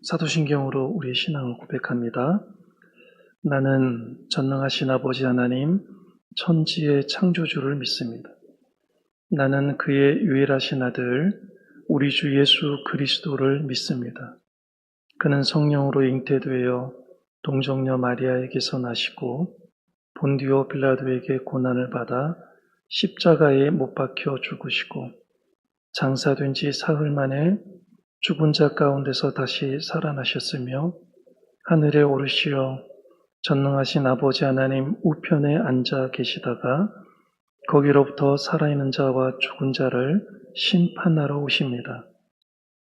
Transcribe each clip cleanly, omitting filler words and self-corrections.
사도신경으로 우리의 신앙을 고백합니다. 나는 전능하신 아버지 하나님, 천지의 창조주를 믿습니다. 나는 그의 유일하신 아들, 우리 주 예수 그리스도를 믿습니다. 그는 성령으로 잉태되어 동정녀 마리아에게서 나시고 본디오 빌라도에게 고난을 받아 십자가에 못 박혀 죽으시고 장사된 지 사흘 만에 죽은 자 가운데서 다시 살아나셨으며 하늘에 오르시어 전능하신 아버지 하나님 우편에 앉아 계시다가 거기로부터 살아있는 자와 죽은 자를 심판하러 오십니다.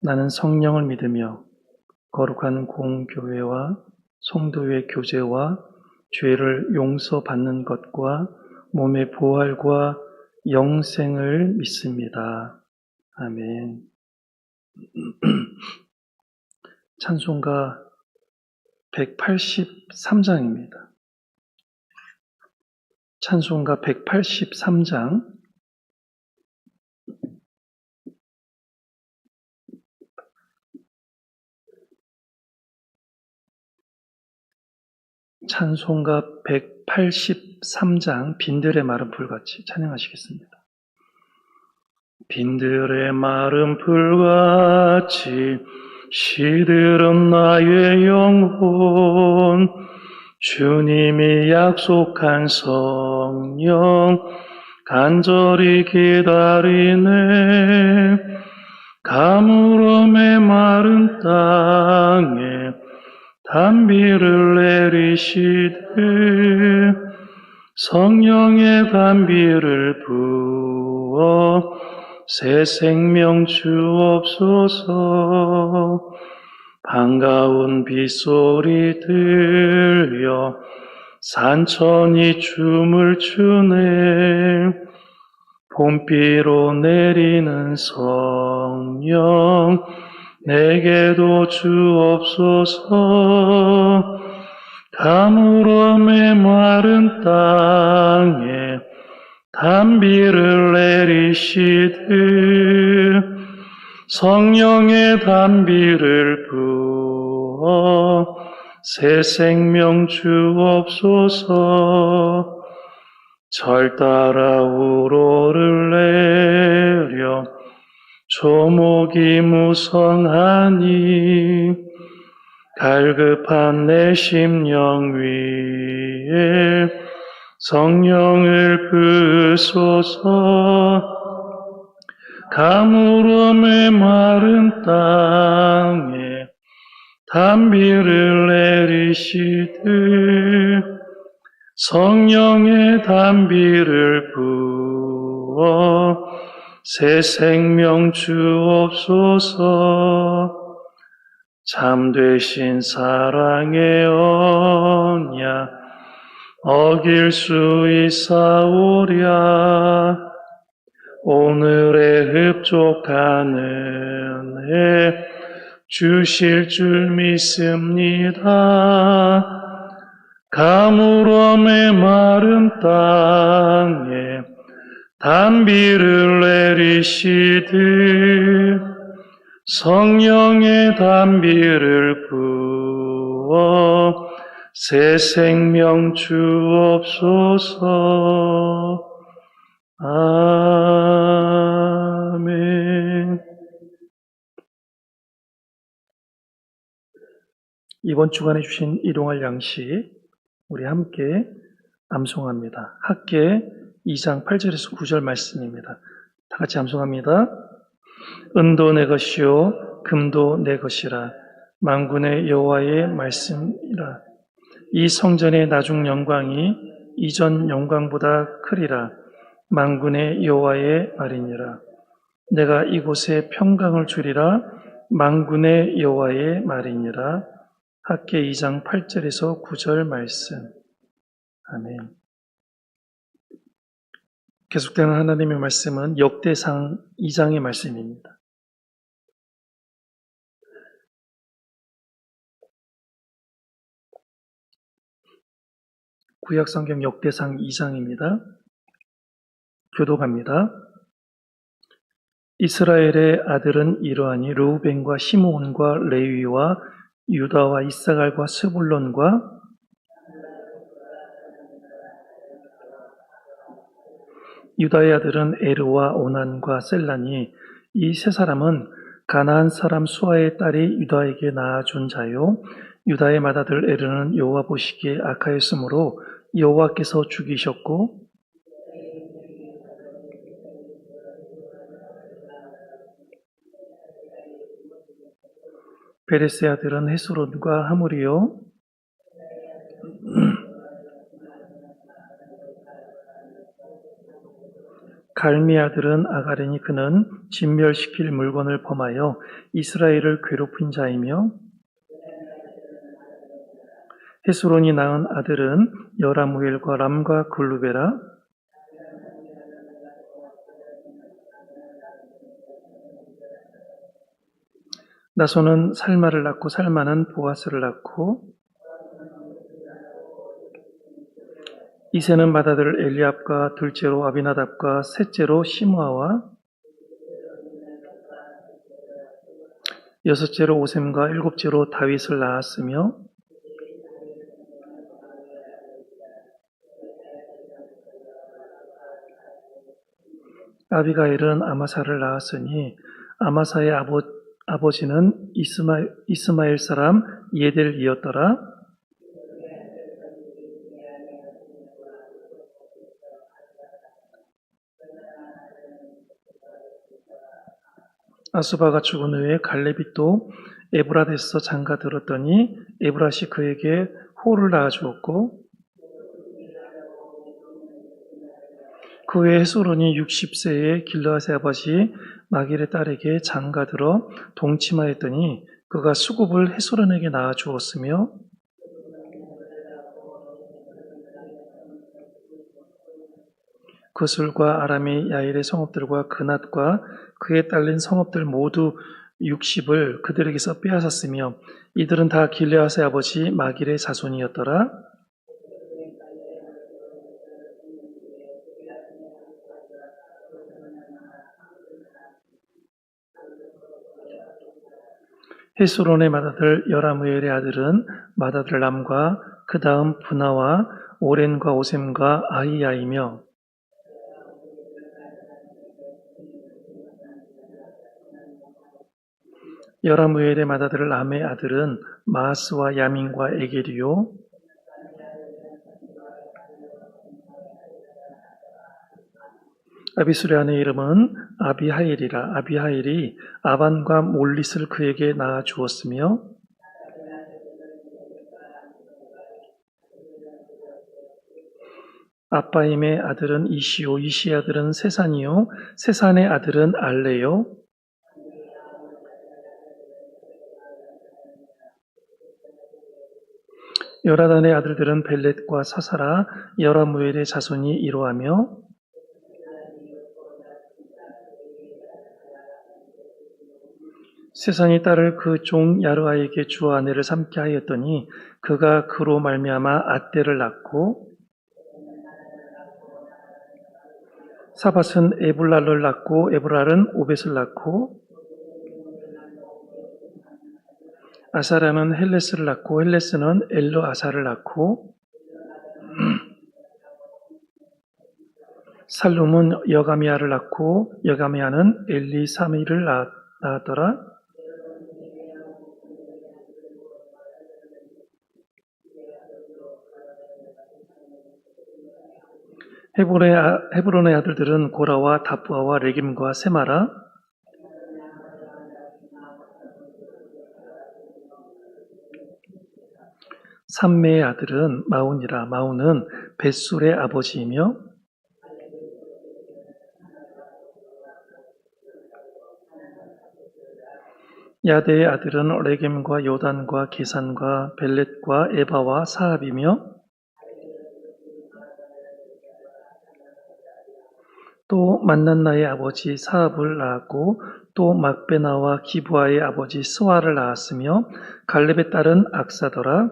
나는 성령을 믿으며 거룩한 공교회와 성도의 교제와 죄를 용서받는 것과 몸의 부활과 영생을 믿습니다. 아멘. 찬송가 183장입니다. 찬송가 183장. 찬송가 183장 빈들의 마른 풀같이 찬양하시겠습니다. 빈들의 마른 풀같이 시들은 나의 영혼, 주님이 약속한 성령 간절히 기다리네. 가물음의 마른 땅에 단비를 내리시되 성령의 단비를 부어 새 생명 주옵소서. 반가운 빗소리 들려 산천이 춤을 추네. 봄비로 내리는 성령 내게도 주옵소서. 가물음의 마른 땅에 단비를 내리시듯 성령의 단비를 부어 새 생명 주옵소서. 절 따라 우로를 내려 조목이 무성하니 갈급한 내 심령 위에 성령을 부으소서. 가물음의 마른 땅에 단비를 내리시듯 성령의 단비를 부어 새 생명 주옵소서. 참되신 사랑의 언약 어길 수 있사오랴. 오늘의 흡족한 은혜 주실 줄 믿습니다. 가물음의 마른 땅에 단비를 내리시듯 성령의 단비를 부어 새 생명 주옵소서. 아멘. 이번 주간에 주신 일용할 양식 우리 함께 암송합니다. 학계 2장 8절에서 9절 말씀입니다. 다 같이 암송합니다. 은도 내 것이요 금도 내 것이라. 만군의 여호와의 말씀이라. 이 성전의 나중 영광이 이전 영광보다 크리라. 만군의 여호와의 말이니라. 내가 이곳에 평강을 주리라. 만군의 여호와의 말이니라. 학계 2장 8절에서 9절 말씀. 아멘. 계속되는 하나님의 말씀은 역대상 2장의 말씀입니다. 구약성경 역대상 2장입니다. 교독합니다. 이스라엘의 아들은 이러하니 르우벤과 시므온과 레위와 유다와 이사갈과 스불론과 유다의 아들은 에르와 오난과 셀라니 이 세 사람은 가나안 사람 수아의 딸이 유다에게 낳아준 자요 유다의 맏아들 에르는 여호와 보시기에 악하였으므로 여호와께서 죽이셨고 베레스의 아들은 헤스론과 하물이요 갈미의 아들은 아가레니 그는 진멸시킬 물건을 범하여 이스라엘을 괴롭힌 자이며 헤스론이 낳은 아들은 여라무엘과 람과 글루베라 나손은 살마를 낳고 살마는 보아스를 낳고 이새는 맏아들 엘리압과 둘째로 아비나답과 셋째로 시므아와 여섯째로 오셈과 일곱째로 다윗을 낳았으며 아비가일은 아마사를 낳았으니 아마사의 아버지는 이스마엘 사람 예델이었더라. 아수바가 죽은 후에 갈렙이 또 에브라데서 장가들었더니 에브라시 그에게 호를 낳아주었고 그 후에 헤스론이 60세에 길르앗의 아버지 마길의 딸에게 장가들어 동침하였더니 그가 수굽을 헤스론에게 낳아주었으며 그술과 아람이 야일의 성읍들과 그낫과 그에 딸린 성읍들 모두 60을 그들에게서 빼앗았으며 이들은 다 길르앗의 아버지 마길의 자손이었더라. 헤스론의 맏아들 여라무엘의 아들은 맏아들 람과 그 다음 분하와 오렌과 오셈과 아히야이며 여라무엘의 맏아들 람의 아들은 마하스와 야민과 에게리요 아비술의 아내 이름은 아비하일이라. 아비하일이 아반과 몰릿을 그에게 낳아 주었으며 아빠임의 아들은 이시오. 이시의 아들은 세산이요 세산의 아들은 알레요 여라단의 아들들은 벨렛과 사사라. 여라무엘의 자손이 이로하며 세상이 딸을 그 종 야르아에게 주어 아내를 삼게 하였더니 그가 그로 말미암아 앗대를 낳고 사밧은 에불랄을 낳고 에불랄은 오벳을 낳고 아사라는 헬레스를 낳고 헬레스는 엘르아사를 낳고 살룸은 여가미아를 낳고 여가미아는 엘리사미를 낳았더라. 헤브론의 아들들은 고라와 다부아와 레김과 세마라. 삼매의 아들은 마운이라. 마운은 벳술의 아버지이며 야데의 아들은 레겜과 요단과 게산과 벨렛과 에바와 사압이며 또 만난나의 아버지 사압을 낳았고 또 막베나와 기부아의 아버지 스와를 낳았으며 갈렙의 딸은 악사더라.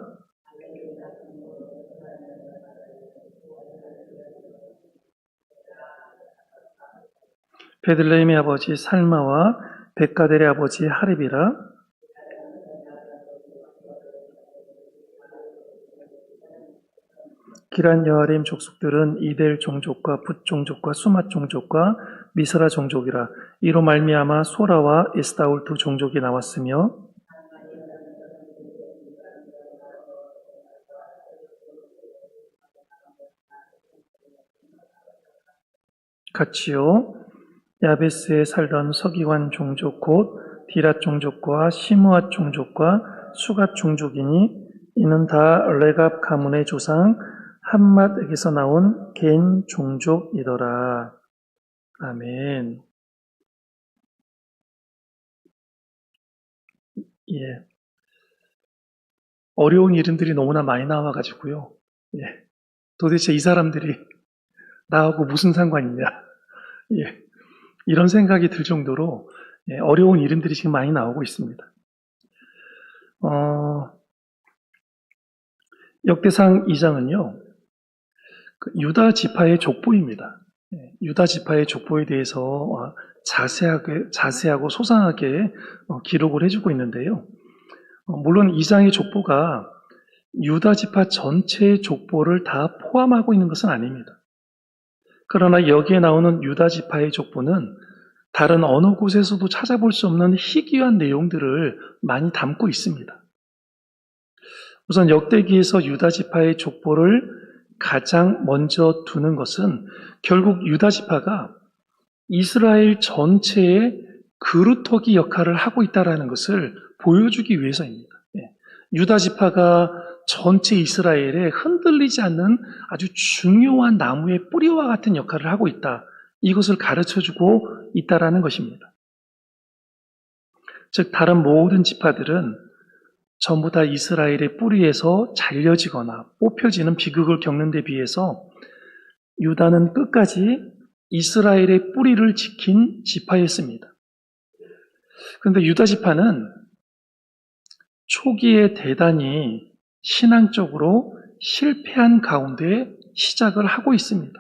베들레헴의 아버지 살마와 백가델의 아버지 하립이라. 기란 여아림 족속들은 이델 종족과 붓 종족과 수맛 종족과 미스라 종족이라. 이로 말미암아 소라와 에스다올 두 종족이 나왔으며 같이요 야베스에 살던 서기관 종족 곧 디랏 종족과 시므앗 종족과 수갓 종족이니 이는 다 레갑 가문의 조상 함맛에게서 나온 겐 종족이더라. 아멘. 예. 어려운 이름들이 너무나 많이 나와가지고요. 예. 도대체 이 사람들이 나하고 무슨 상관이냐. 예. 이런 생각이 들 정도로 어려운 이름들이 지금 많이 나오고 있습니다. 역대상 2장은요. 유다 지파의 족보입니다. 유다 지파의 족보에 대해서 자세하고 소상하게 기록을 해주고 있는데요. 물론 2장의 족보가 유다 지파 전체의 족보를 다 포함하고 있는 것은 아닙니다. 그러나 여기에 나오는 유다 지파의 족보는 다른 어느 곳에서도 찾아볼 수 없는 희귀한 내용들을 많이 담고 있습니다. 우선 역대기에서 유다 지파의 족보를 가장 먼저 두는 것은 결국 유다 지파가 이스라엘 전체의 그루터기 역할을 하고 있다는 것을 보여주기 위해서입니다. 유다 지파가 전체 이스라엘에 흔들리지 않는 아주 중요한 나무의 뿌리와 같은 역할을 하고 있다. 이것을 가르쳐주고 있다는 것입니다. 즉 다른 모든 지파들은 전부 다 이스라엘의 뿌리에서 잘려지거나 뽑혀지는 비극을 겪는 데 비해서 유다는 끝까지 이스라엘의 뿌리를 지킨 지파였습니다. 그런데 유다 지파는 초기에 대단히 신앙적으로 실패한 가운데 시작을 하고 있습니다.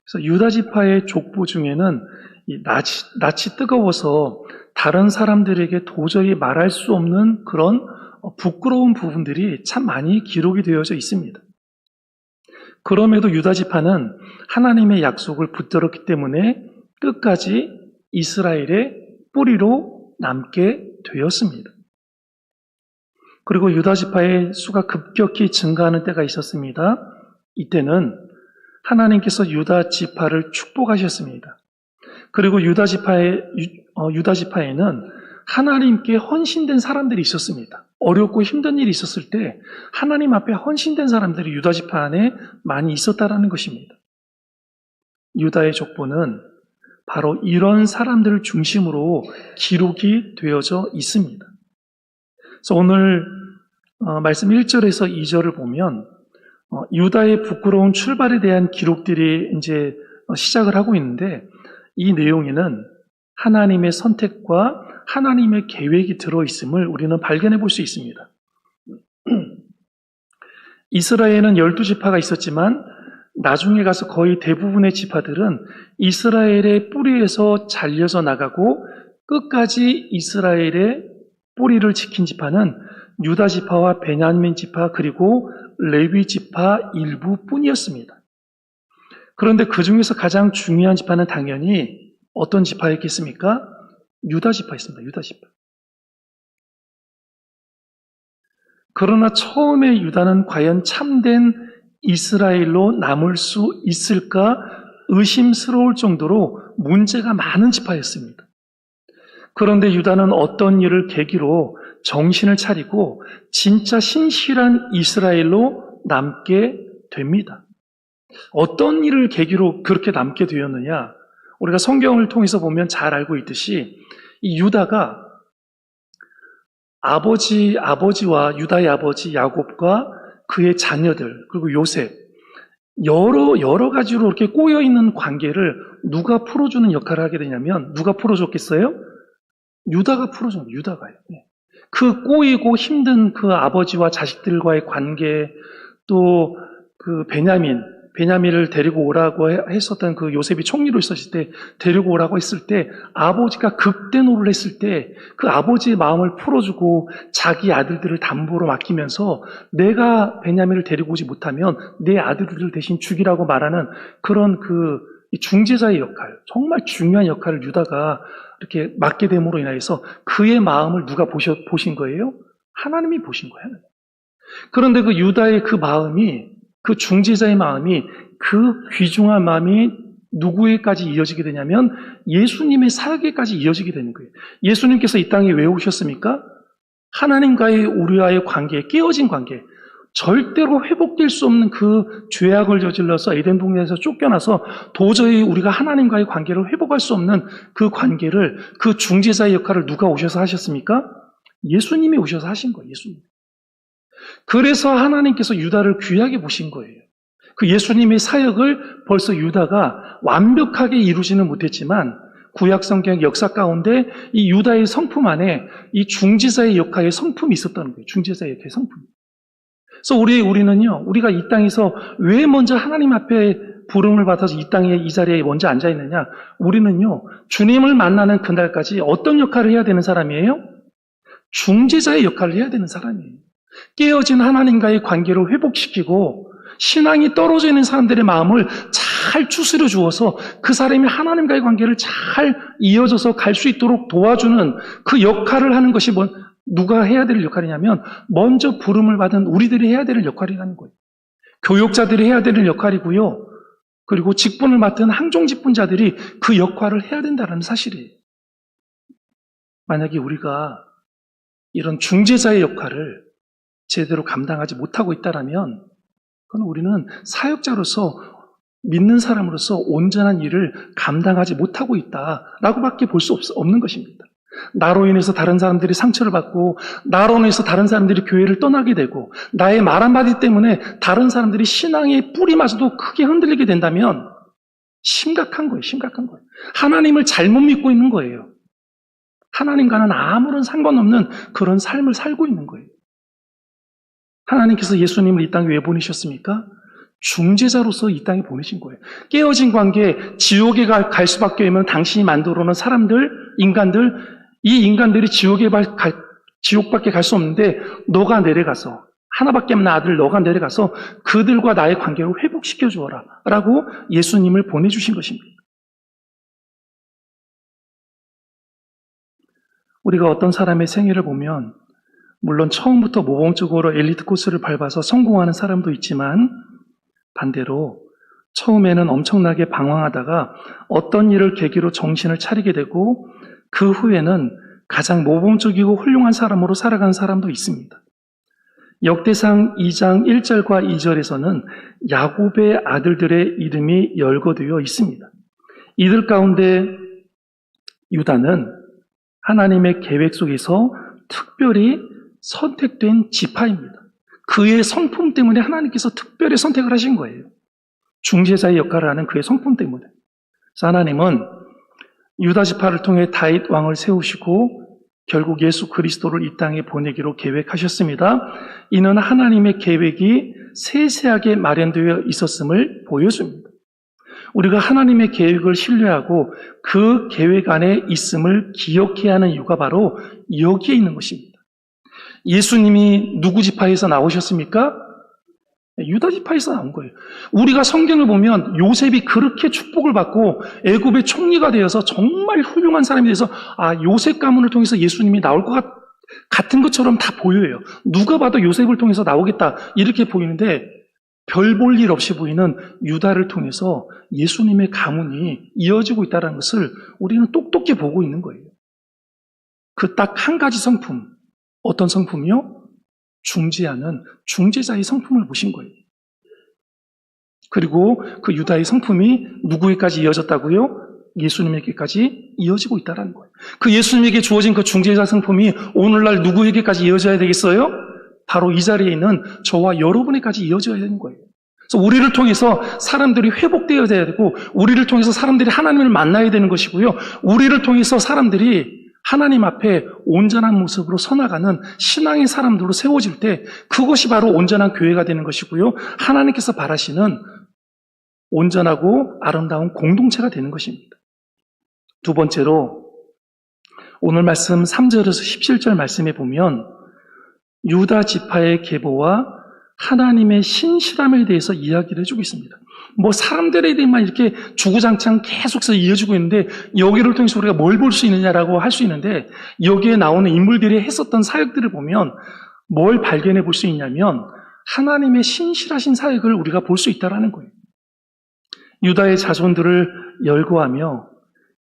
그래서 유다 지파의 족보 중에는 이 낯이 뜨거워서 다른 사람들에게 도저히 말할 수 없는 그런 부끄러운 부분들이 참 많이 기록이 되어져 있습니다. 그럼에도 유다 지파는 하나님의 약속을 붙들었기 때문에 끝까지 이스라엘의 뿌리로 남게 되었습니다. 그리고 유다 지파의 수가 급격히 증가하는 때가 있었습니다. 이때는 하나님께서 유다 지파를 축복하셨습니다. 그리고 유다 지파에는 하나님께 헌신된 사람들이 있었습니다. 어렵고 힘든 일이 있었을 때 하나님 앞에 헌신된 사람들이 유다 지파 안에 많이 있었다라는 것입니다. 유다의 족보는 바로 이런 사람들을 중심으로 기록이 되어져 있습니다. 그래서 오늘 말씀 1절에서 2절을 보면 유다의 부끄러운 출발에 대한 기록들이 이제 시작을 하고 있는데 이 내용에는 하나님의 선택과 하나님의 계획이 들어있음을 우리는 발견해 볼 수 있습니다. 이스라엘에는 12지파가 있었지만 나중에 가서 거의 대부분의 지파들은 이스라엘의 뿌리에서 잘려서 나가고 끝까지 이스라엘의 뿌리를 지킨 지파는 유다 지파와 베냐민 지파 그리고 레위 지파 일부뿐이었습니다. 그런데 그 중에서 가장 중요한 지파는 당연히 어떤 지파였겠습니까? 유다 지파였습니다. 유다 지파. 그러나 처음에 유다는 과연 참된 이스라엘로 남을 수 있을까 의심스러울 정도로 문제가 많은 지파였습니다. 그런데 유다는 어떤 일을 계기로 정신을 차리고 진짜 신실한 이스라엘로 남게 됩니다. 어떤 일을 계기로 그렇게 남게 되었느냐? 우리가 성경을 통해서 보면 잘 알고 있듯이 이 유다가 아버지와 유다의 아버지 야곱과 그의 자녀들 그리고 요셉 여러 가지로 이렇게 꼬여 있는 관계를 누가 풀어주는 역할을 하게 되냐면 누가 풀어줬겠어요? 유다가 풀어준 거예요. 유다가요. 그 꼬이고 힘든 그 아버지와 자식들과의 관계 또 그 베냐민 베냐민을 데리고 오라고 했었던 그 요셉이 총리로 있었을 때 데리고 오라고 했을 때 아버지가 극대노를 했을 때 그 아버지의 마음을 풀어주고 자기 아들들을 담보로 맡기면서 내가 베냐민을 데리고 오지 못하면 내 아들들을 대신 죽이라고 말하는 그런 그 중재자의 역할, 정말 중요한 역할을 유다가 이렇게 맡게 됨으로 인하여서 그의 마음을 누가 보신 거예요? 하나님이 보신 거예요. 그런데 그 유다의 그 마음이, 그 중재자의 마음이, 그 귀중한 마음이 누구에까지 이어지게 되냐면 예수님의 사역에까지 이어지게 되는 거예요. 예수님께서 이 땅에 왜 오셨습니까? 하나님과의 우리와의 관계, 깨어진 관계, 절대로 회복될 수 없는 그 죄악을 저질러서 에덴 동산에서 쫓겨나서 도저히 우리가 하나님과의 관계를 회복할 수 없는 그 관계를, 그 중재자의 역할을 누가 오셔서 하셨습니까? 예수님이 오셔서 하신 거예요. 예수님. 그래서 하나님께서 유다를 귀하게 보신 거예요. 그 예수님의 사역을 벌써 유다가 완벽하게 이루지는 못했지만 구약 성경 역사 가운데 이 유다의 성품 안에 이 중재자의 역할의 성품이 있었다는 거예요. 중재자의 역할의 성품. 그래서 우리는요, 우리가 이 땅에서 왜 먼저 하나님 앞에 부름을 받아서 이 땅에 이 자리에 먼저 앉아 있느냐? 우리는요, 주님을 만나는 그날까지 어떤 역할을 해야 되는 사람이에요? 중재자의 역할을 해야 되는 사람이에요. 깨어진 하나님과의 관계를 회복시키고 신앙이 떨어져 있는 사람들의 마음을 잘 추스려 주어서 그 사람이 하나님과의 관계를 잘 이어져서 갈 수 있도록 도와주는 그 역할을 하는 것이 누가 해야 될 역할이냐면 먼저 부름을 받은 우리들이 해야 될 역할이라는 거예요. 교육자들이 해야 될 역할이고요. 그리고 직분을 맡은 항종직분자들이 그 역할을 해야 된다는 사실이에요. 만약에 우리가 이런 중재자의 역할을 제대로 감당하지 못하고 있다면 그건 우리는 사역자로서 믿는 사람으로서 온전한 일을 감당하지 못하고 있다라고밖에 볼 수 없는 것입니다. 나로 인해서 다른 사람들이 상처를 받고 나로 인해서 다른 사람들이 교회를 떠나게 되고 나의 말 한마디 때문에 다른 사람들이 신앙의 뿌리마저도 크게 흔들리게 된다면 심각한 거예요. 심각한 거예요. 하나님을 잘못 믿고 있는 거예요. 하나님과는 아무런 상관없는 그런 삶을 살고 있는 거예요. 하나님께서 예수님을 이 땅에 왜 보내셨습니까? 중재자로서 이 땅에 보내신 거예요. 깨어진 관계, 지옥에 갈 수밖에 없는 당신이 만들어 놓은 사람들, 인간들, 이 인간들이 지옥밖에 갈 수 없는데 너가 내려가서, 하나밖에 없는 아들 너가 내려가서 그들과 나의 관계를 회복시켜 주어라 라고 예수님을 보내주신 것입니다. 우리가 어떤 사람의 생애를 보면 물론 처음부터 모범적으로 엘리트 코스를 밟아서 성공하는 사람도 있지만 반대로 처음에는 엄청나게 방황하다가 어떤 일을 계기로 정신을 차리게 되고 그 후에는 가장 모범적이고 훌륭한 사람으로 살아간 사람도 있습니다. 역대상 2장 1절과 2절에서는 야곱의 아들들의 이름이 열거되어 있습니다. 이들 가운데 유다는 하나님의 계획 속에서 특별히 선택된 지파입니다. 그의 성품 때문에 하나님께서 특별히 선택을 하신 거예요. 중재자의 역할을 하는 그의 성품 때문에. 그래서 하나님은 유다 지파를 통해 다윗 왕을 세우시고 결국 예수 그리스도를 이 땅에 보내기로 계획하셨습니다. 이는 하나님의 계획이 세세하게 마련되어 있었음을 보여줍니다. 우리가 하나님의 계획을 신뢰하고 그 계획 안에 있음을 기억해야 하는 이유가 바로 여기에 있는 것입니다. 예수님이 누구 지파에서 나오셨습니까? 유다 지파에서 나온 거예요. 우리가 성경을 보면 요셉이 그렇게 축복을 받고 애굽의 총리가 되어서 정말 훌륭한 사람이 돼서 요셉 가문을 통해서 예수님이 나올 것 같은 것처럼 다 보여요. 누가 봐도 요셉을 통해서 나오겠다 이렇게 보이는데 별 볼 일 없이 보이는 유다를 통해서 예수님의 가문이 이어지고 있다는 것을 우리는 똑똑히 보고 있는 거예요. 그 딱 한 가지 성품, 어떤 성품이요? 중재하는 중재자의 성품을 보신 거예요. 그리고 그 유다의 성품이 누구에까지 이어졌다고요? 예수님에게까지 이어지고 있다는 거예요. 그 예수님에게 주어진 그 중재자 성품이 오늘날 누구에게까지 이어져야 되겠어요? 바로 이 자리에 있는 저와 여러분에까지 이어져야 되는 거예요. 그래서 우리를 통해서 사람들이 회복되어야 되고 우리를 통해서 사람들이 하나님을 만나야 되는 것이고요. 우리를 통해서 사람들이 하나님 앞에 온전한 모습으로 서나가는 신앙의 사람들로 세워질 때 그것이 바로 온전한 교회가 되는 것이고요. 하나님께서 바라시는 온전하고 아름다운 공동체가 되는 것입니다. 두 번째로 오늘 말씀 3절에서 17절 말씀에 보면 유다 지파의 계보와 하나님의 신실함에 대해서 이야기를 해주고 있습니다. 사람들에 대해만 이렇게 주구장창 계속해서 이어지고 있는데 여기를 통해서 우리가 뭘 볼 수 있느냐라고 할 수 있는데 여기에 나오는 인물들이 했었던 사역들을 보면 뭘 발견해 볼 수 있냐면 하나님의 신실하신 사역을 우리가 볼 수 있다는 거예요. 유다의 자손들을 열거하며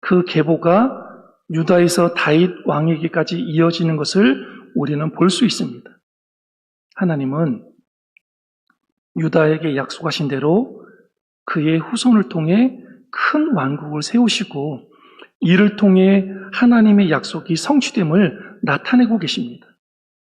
그 계보가 유다에서 다윗 왕에게까지 이어지는 것을 우리는 볼 수 있습니다. 하나님은 유다에게 약속하신 대로 그의 후손을 통해 큰 왕국을 세우시고 이를 통해 하나님의 약속이 성취됨을 나타내고 계십니다.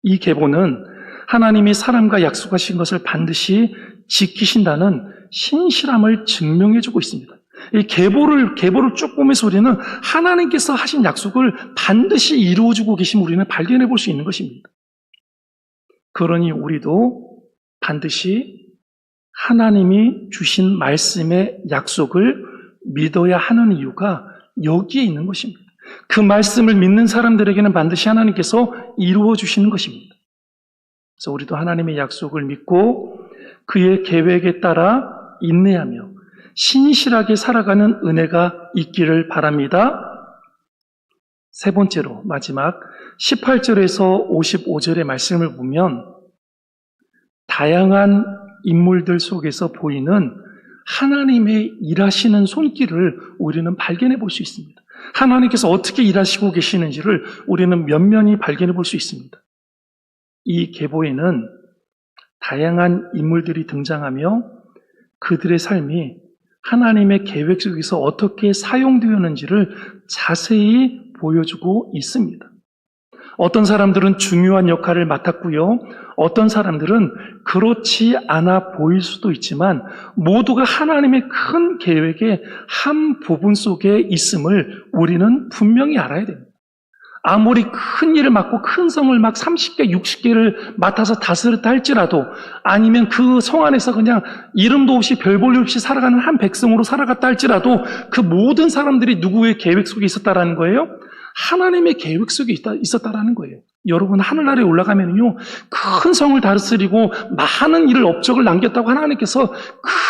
이 계보는 하나님이 사람과 약속하신 것을 반드시 지키신다는 신실함을 증명해주고 있습니다. 이 계보를 쭉 보면서 우리는 하나님께서 하신 약속을 반드시 이루어주고 계심을 우리는 발견해 볼 수 있는 것입니다. 그러니 우리도 반드시 하나님이 주신 말씀의 약속을 믿어야 하는 이유가 여기에 있는 것입니다. 그 말씀을 믿는 사람들에게는 반드시 하나님께서 이루어 주시는 것입니다. 그래서 우리도 하나님의 약속을 믿고 그의 계획에 따라 인내하며 신실하게 살아가는 은혜가 있기를 바랍니다. 세 번째로 마지막 18절에서 55절의 말씀을 보면 다양한 인물들 속에서 보이는 하나님의 일하시는 손길을 우리는 발견해 볼 수 있습니다. 하나님께서 어떻게 일하시고 계시는지를 우리는 면면히 발견해 볼 수 있습니다. 이 계보에는 다양한 인물들이 등장하며 그들의 삶이 하나님의 계획 속에서 어떻게 사용되었는지를 자세히 보여주고 있습니다. 어떤 사람들은 중요한 역할을 맡았고요. 어떤 사람들은 그렇지 않아 보일 수도 있지만 모두가 하나님의 큰 계획의 한 부분 속에 있음을 우리는 분명히 알아야 됩니다. 아무리 큰 일을 맡고 큰 성을 막 30개, 60개를 맡아서 다스렸다 할지라도 아니면 그 성 안에서 그냥 이름도 없이 별 볼 일 없이 살아가는 한 백성으로 살아갔다 할지라도 그 모든 사람들이 누구의 계획 속에 있었다라는 거예요? 하나님의 계획 속에 있었다라는 거예요. 여러분 하늘나라에 올라가면요 큰 성을 다스리고 많은 일을 업적을 남겼다고 하나님께서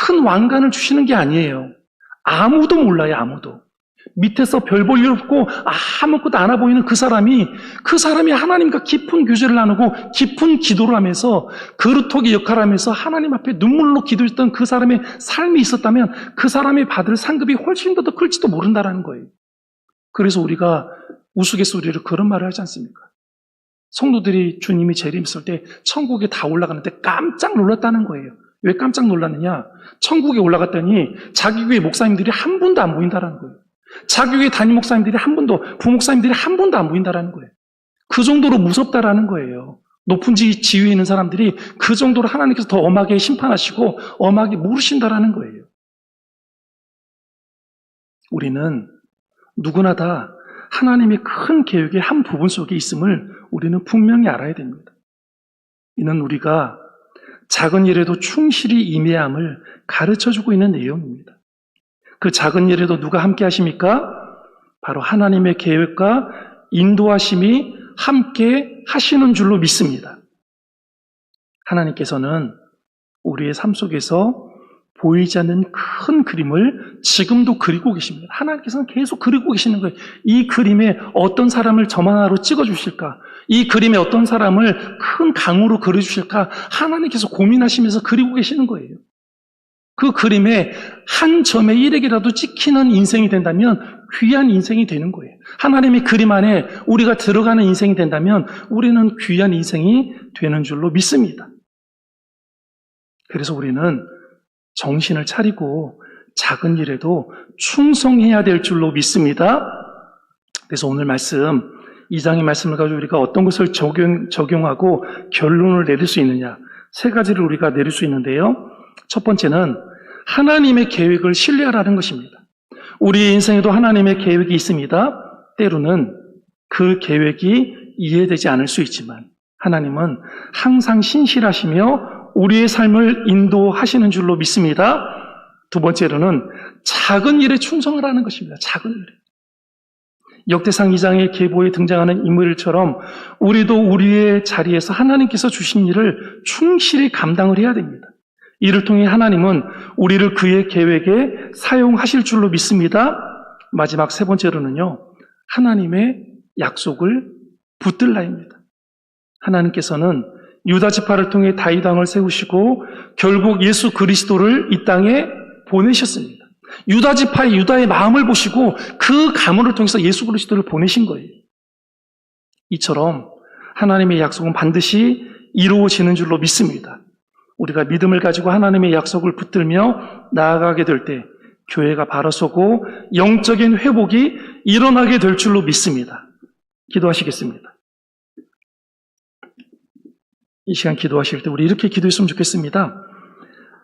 큰 왕관을 주시는 게 아니에요. 아무도 몰라요. 아무도. 밑에서 별 볼 일 없고 아무것도 안 해 보이는 그 사람이 하나님과 깊은 교제를 나누고 깊은 기도를 하면서 그루터기 역할을 하면서 하나님 앞에 눈물로 기도했던 그 사람의 삶이 있었다면 그 사람이 받을 상급이 훨씬 더 클지도 모른다라는 거예요. 그래서 우리가 우스갯소리로 그런 말을 하지 않습니까? 성도들이 주님이 재림했을 때 천국에 다 올라가는데 깜짝 놀랐다는 거예요. 왜 깜짝 놀랐느냐? 천국에 올라갔더니 자기 교회 목사님들이 한 분도 안 보인다라는 거예요. 자기 교회 담임 목사님들이 한 분도, 부목사님들이 한 분도 안 보인다라는 거예요. 그 정도로 무섭다라는 거예요. 높은 지위에 있는 사람들이 그 정도로 하나님께서 더 엄하게 심판하시고 엄하게 물으신다라는 거예요. 우리는 누구나 다 하나님의 큰 계획의 한 부분 속에 있음을 우리는 분명히 알아야 됩니다. 이는 우리가 작은 일에도 충실히 임해야 함을 가르쳐주고 있는 내용입니다. 그 작은 일에도 누가 함께 하십니까? 바로 하나님의 계획과 인도하심이 함께 하시는 줄로 믿습니다. 하나님께서는 우리의 삶 속에서 보이지 않는 큰 그림을 지금도 그리고 계십니다. 하나님께서는 계속 그리고 계시는 거예요. 이 그림에 어떤 사람을 점 하나로 찍어주실까? 이 그림에 어떤 사람을 큰 강으로 그려주실까? 하나님께서 고민하시면서 그리고 계시는 거예요. 그 그림에 한 점의 일액이라도 찍히는 인생이 된다면 귀한 인생이 되는 거예요. 하나님의 그림 안에 우리가 들어가는 인생이 된다면 우리는 귀한 인생이 되는 줄로 믿습니다. 그래서 우리는 정신을 차리고 작은 일에도 충성해야 될 줄로 믿습니다. 그래서 오늘 말씀, 2장의 말씀을 가지고 우리가 어떤 것을 적용하고 결론을 내릴 수 있느냐, 세 가지를 우리가 내릴 수 있는데요. 첫 번째는 하나님의 계획을 신뢰하라는 것입니다. 우리 인생에도 하나님의 계획이 있습니다. 때로는 그 계획이 이해되지 않을 수 있지만 하나님은 항상 신실하시며 우리의 삶을 인도하시는 줄로 믿습니다. 두 번째로는 작은 일에 충성을 하는 것입니다. 작은 일에. 역대상 2장의 계보에 등장하는 인물처럼 우리도 우리의 자리에서 하나님께서 주신 일을 충실히 감당을 해야 됩니다. 이를 통해 하나님은 우리를 그의 계획에 사용하실 줄로 믿습니다. 마지막 세 번째로는요, 하나님의 약속을 붙들라입니다. 하나님께서는 유다 지파를 통해 다윗 왕을 세우시고 결국 예수 그리스도를 이 땅에 보내셨습니다. 유다 지파의 유다의 마음을 보시고 그 가문을 통해서 예수 그리스도를 보내신 거예요. 이처럼 하나님의 약속은 반드시 이루어지는 줄로 믿습니다. 우리가 믿음을 가지고 하나님의 약속을 붙들며 나아가게 될 때 교회가 바로 서고 영적인 회복이 일어나게 될 줄로 믿습니다. 기도하시겠습니다. 이 시간 기도하실 때 우리 이렇게 기도했으면 좋겠습니다.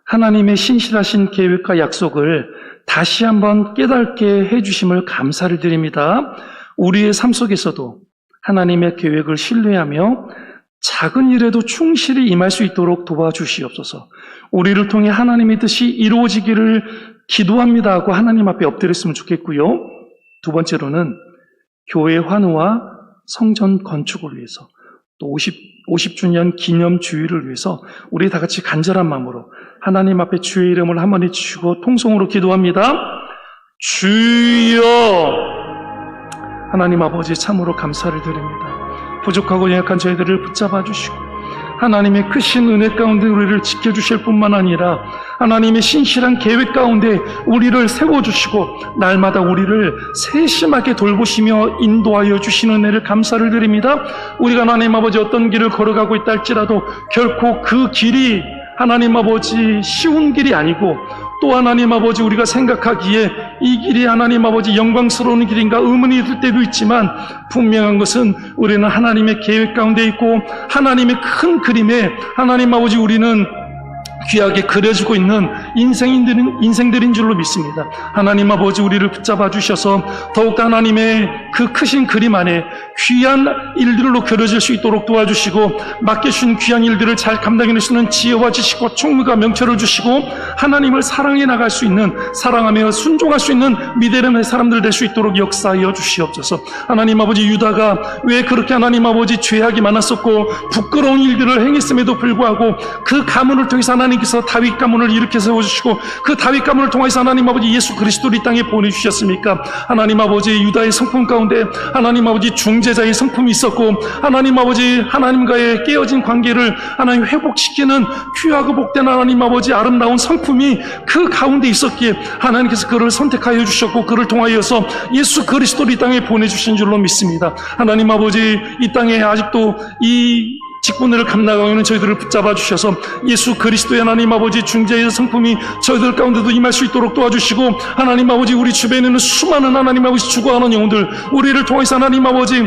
하나님의 신실하신 계획과 약속을 다시 한번 깨닫게 해주심을 감사를 드립니다. 우리의 삶 속에서도 하나님의 계획을 신뢰하며 작은 일에도 충실히 임할 수 있도록 도와주시옵소서. 우리를 통해 하나님의 뜻이 이루어지기를 기도합니다 하고 하나님 앞에 엎드렸으면 좋겠고요. 두 번째로는 교회 환호와 성전 건축을 위해서 또 50주년 기념 주일을 위해서 우리 다 같이 간절한 마음으로 하나님 앞에 주의 이름을 한번 해주시고 통성으로 기도합니다. 주여! 하나님 아버지 참으로 감사를 드립니다. 부족하고 연약한 저희들을 붙잡아 주시고 하나님의 크신 은혜 가운데 우리를 지켜주실 뿐만 아니라 하나님의 신실한 계획 가운데 우리를 세워주시고 날마다 우리를 세심하게 돌보시며 인도하여 주시는 은혜를 감사를 드립니다. 우리가 하나님 아버지 어떤 길을 걸어가고 있다 할지라도 결코 그 길이 하나님 아버지 쉬운 길이 아니고 또 하나님 아버지 우리가 생각하기에 이 길이 하나님 아버지 영광스러운 길인가 의문이 들 때도 있지만 분명한 것은 우리는 하나님의 계획 가운데 있고 하나님의 큰 그림에 하나님 아버지 우리는 귀하게 그려지고 있는 인생들인 줄로 믿습니다. 하나님 아버지 우리를 붙잡아 주셔서 더욱더 하나님의 그 크신 그림 안에 귀한 일들로 그려질 수 있도록 도와주시고 맡겨주신 귀한 일들을 잘 감당해낼 수 있는 지혜와 지식과 총무가 명철을 주시고 하나님을 사랑해 나갈 수 있는 사랑하며 순종할 수 있는 믿음의 사람들 될 수 있도록 역사하여 주시옵소서. 하나님 아버지 유다가 왜 그렇게 하나님 아버지 죄악이 많았었고 부끄러운 일들을 행했음에도 불구하고 그 가문을 통해서 하나님께서 다윗 가문을 일으켜 세워주시고 그 다윗 가문을 통해서 하나님 아버지 예수 그리스도를 이 땅에 보내주셨습니까? 하나님 아버지 유다의 성품 가운데 하나님 아버지 중재자의 성품이 있었고 하나님 아버지 하나님과의 깨어진 관계를 하나님 회복시키는 귀하고 복된 하나님 아버지 아름다운 성품이 그 가운데 있었기에 하나님께서 그를 선택하여 주셨고 그를 통하여서 예수 그리스도를 이 땅에 보내주신 줄로 믿습니다. 하나님 아버지 이 땅에 아직도 이 직분을 감당하고 있는 저희들을 붙잡아 주셔서 예수 그리스도의 하나님 아버지 중재의 성품이 저희들 가운데도 임할 수 있도록 도와주시고 하나님 아버지 우리 주변에 있는 수많은 하나님 아버지 죽어가는 영혼들 우리를 통해서 하나님 아버지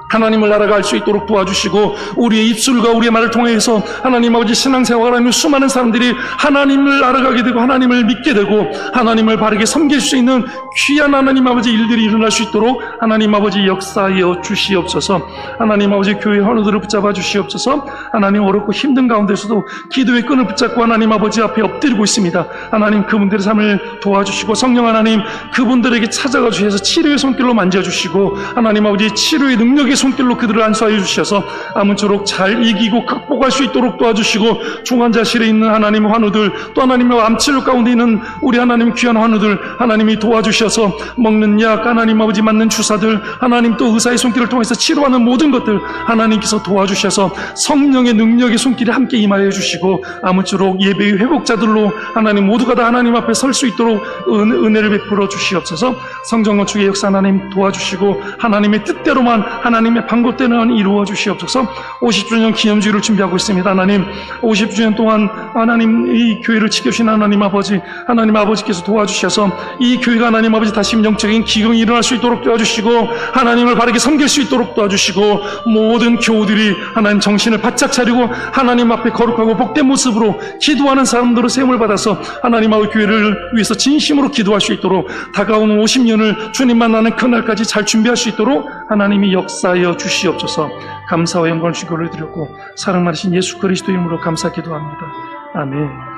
하나님을 알아갈 수 있도록 도와주시고 우리의 입술과 우리의 말을 통해서 하나님 아버지 신앙생활을 하는 수많은 사람들이 하나님을 알아가게 되고 하나님을 믿게 되고 하나님을 바르게 섬길 수 있는 귀한 하나님 아버지 일들이 일어날 수 있도록 하나님 아버지 역사하여 주시옵소서. 하나님 아버지 교회 헌우들을 붙잡아 주시옵소서. 하나님 어렵고 힘든 가운데서도 기도의 끈을 붙잡고 하나님 아버지 앞에 엎드리고 있습니다. 하나님 그분들의 삶을 도와주시고 성령 하나님 그분들에게 찾아가 주셔서 치료의 손길로 만져주시고 하나님 아버지 치료의 능력의 손길로 그들을 안수하여 주셔서 아무쪼록 잘 이기고 극복할 수 있도록 도와주시고 중환자실에 있는 하나님 환우들 또 하나님의 암치료 가운데 있는 우리 하나님 귀한 환우들 하나님이 도와주셔서 먹는 약 하나님 아버지 맞는 주사들 하나님 또 의사의 손길을 통해서 치료하는 모든 것들 하나님께서 도와주셔서 성령의 능력의 손길이 함께 임하여 주시고 아무쪼록 예배의 회복자들로 하나님 모두가 다 하나님 앞에 설 수 있도록 은혜를 베풀어 주시옵소서. 성전 건축의 역사 하나님 도와주시고 하나님의 뜻대로만 하나님의 방법대로만 이루어 주시옵소서. 50주년 기념주일을 준비하고 있습니다. 하나님 50주년 동안 하나님 이 교회를 지켜주신 하나님 아버지께서 도와주셔서 이 교회가 하나님 아버지 다시 영적인 기경이 일어날 수 있도록 도와주시고 하나님을 바르게 섬길 수 있도록 도와주시고 모든 교우들이 하나님 정신을 바짝 차리고 하나님 앞에 거룩하고 복된 모습으로 기도하는 사람들로 세움을 받아서 하나님 아버지 교회를 위해서 진심으로 기도할 수 있도록 다가오는 50년을 주님 만나는 그날까지 잘 준비할 수 있도록 하나님이 역사하여 주시옵소서. 감사와 영광을 주기를 드렸고 사랑 많으신 예수 그리스도 이름으로 감사 기도합니다. 아멘.